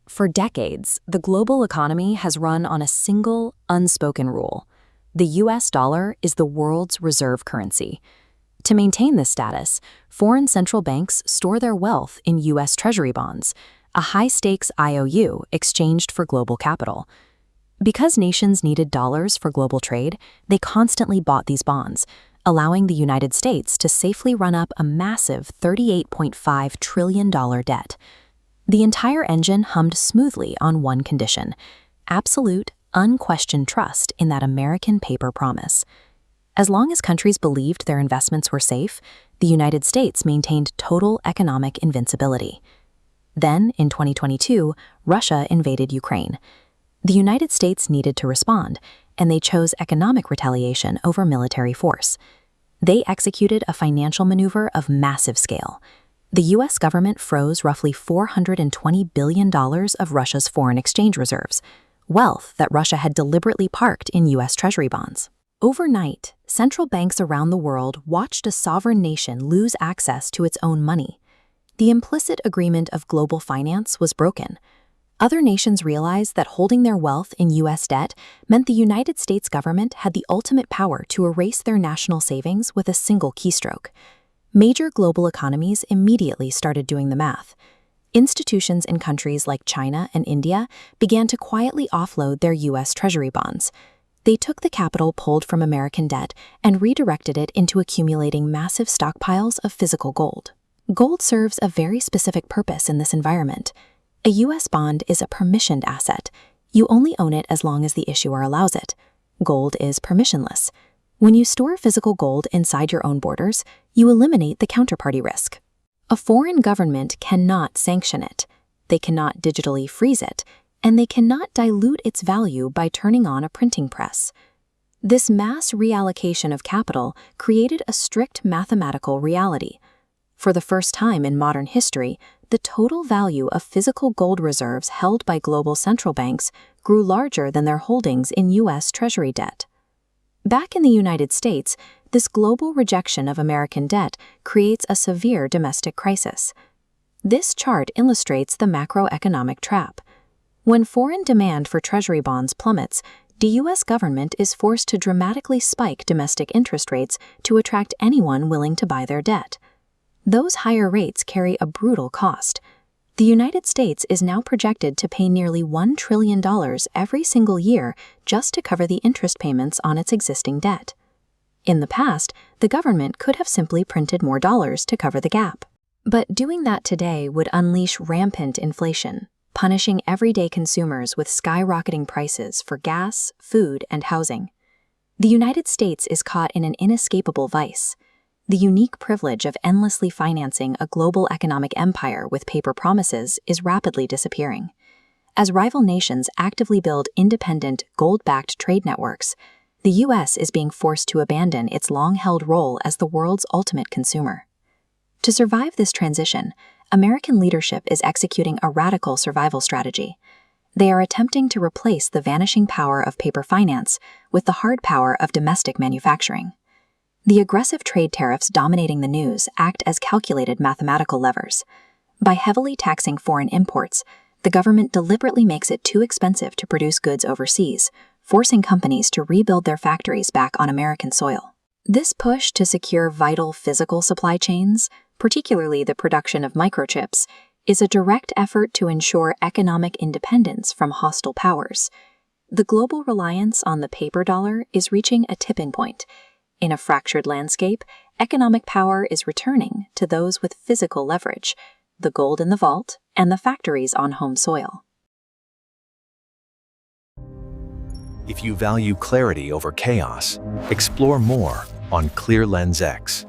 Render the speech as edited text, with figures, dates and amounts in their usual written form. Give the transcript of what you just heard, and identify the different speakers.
Speaker 1: For decades, the global economy has run on a single, unspoken rule. The US dollar is the world's reserve currency. To maintain this status, foreign central banks store their wealth in US Treasury bonds, a high-stakes IOU exchanged for global capital. Because nations needed dollars for global trade, they constantly bought these bonds, allowing the United States to safely run up a massive $38.5 trillion debt. The entire engine hummed smoothly on one condition: absolute, unquestioned trust in that American paper promise. As long as countries believed their investments were safe, the United States maintained total economic invincibility. Then, in 2022, Russia invaded Ukraine. The United States needed to respond, and they chose economic retaliation over military force. They executed a financial maneuver of massive scale. The U.S. government froze roughly $420 billion of Russia's foreign exchange reserves, wealth that Russia had deliberately parked in U.S. Treasury bonds. Overnight, central banks around the world watched a sovereign nation lose access to its own money. The implicit agreement of global finance was broken. Other nations realized that holding their wealth in U.S. debt meant the United States government had the ultimate power to erase their national savings with a single keystroke. Major global economies immediately started doing the math. Institutions in countries like China and India began to quietly offload their U.S. Treasury bonds. They took the capital pulled from American debt and redirected it into accumulating massive stockpiles of physical gold. Gold serves a very specific purpose in this environment. A U.S. bond is a permissioned asset. You only own it as long as the issuer allows it. Gold is permissionless. When you store physical gold inside your own borders, you eliminate the counterparty risk. A foreign government cannot sanction it. They cannot digitally freeze it, and they cannot dilute its value by turning on a printing press. This mass reallocation of capital created a strict mathematical reality. For the first time in modern history, the total value of physical gold reserves held by global central banks grew larger than their holdings in U.S. Treasury debt. Back in the United States, this global rejection of American debt creates a severe domestic crisis. This chart illustrates the macroeconomic trap. When foreign demand for Treasury bonds plummets, the U.S. government is forced to dramatically spike domestic interest rates to attract anyone willing to buy their debt. Those higher rates carry a brutal cost. The United States is now projected to pay nearly $1 trillion every single year just to cover the interest payments on its existing debt. In the past, the government could have simply printed more dollars to cover the gap. But doing that today would unleash rampant inflation, punishing everyday consumers with skyrocketing prices for gas, food, and housing. The United States is caught in an inescapable vice. The unique privilege of endlessly financing a global economic empire with paper promises is rapidly disappearing. As rival nations actively build independent, gold-backed trade networks, the U.S. is being forced to abandon its long-held role as the world's ultimate consumer. To survive this transition, American leadership is executing a radical survival strategy. They are attempting to replace the vanishing power of paper finance with the hard power of domestic manufacturing. The aggressive trade tariffs dominating the news act as calculated mathematical levers. By heavily taxing foreign imports, the government deliberately makes it too expensive to produce goods overseas, forcing companies to rebuild their factories back on American soil. This push to secure vital physical supply chains, particularly the production of microchips, is a direct effort to ensure economic independence from hostile powers. The global reliance on the paper dollar is reaching a tipping point. In a fractured landscape, economic power is returning to those with physical leverage, the gold in the vault and the factories on home soil.
Speaker 2: If you value clarity over chaos, explore more on Clear Lens X.